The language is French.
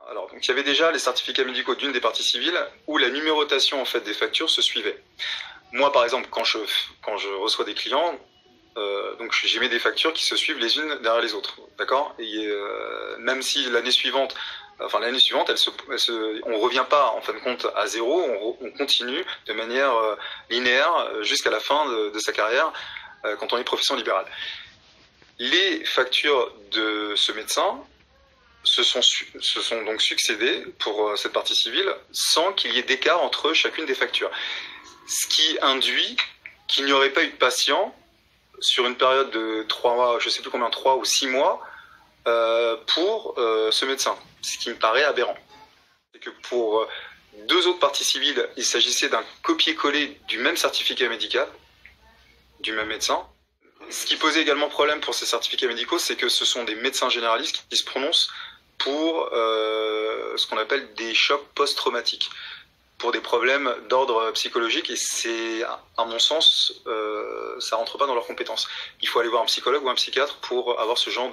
Alors, donc, il y avait déjà les certificats médicaux d'une des parties civiles où la numérotation en fait des factures se suivait. Moi, par exemple, quand je reçois des clients, donc j'émets des factures qui se suivent les unes derrière les autres, d'accord. Et même si l'année suivante, on revient pas en fin de compte à zéro, on continue de manière linéaire jusqu'à la fin de sa carrière quand on est profession libérale. Les factures de ce médecin se sont donc succédées pour cette partie civile sans qu'il y ait d'écart entre chacune des factures. Ce qui induit qu'il n'y aurait pas eu de patient sur une période de 3 ou 6 mois pour ce médecin. Ce qui me paraît aberrant. C'est que pour deux autres parties civiles, il s'agissait d'un copier-coller du même certificat médical, du même médecin. Ce qui posait également problème pour ces certificats médicaux, c'est que ce sont des médecins généralistes qui se prononcent pour ce qu'on appelle des chocs post-traumatiques, pour des problèmes d'ordre psychologique, et c'est, à mon sens, ça rentre pas dans leurs compétences. Il faut aller voir un psychologue ou un psychiatre pour avoir ce genre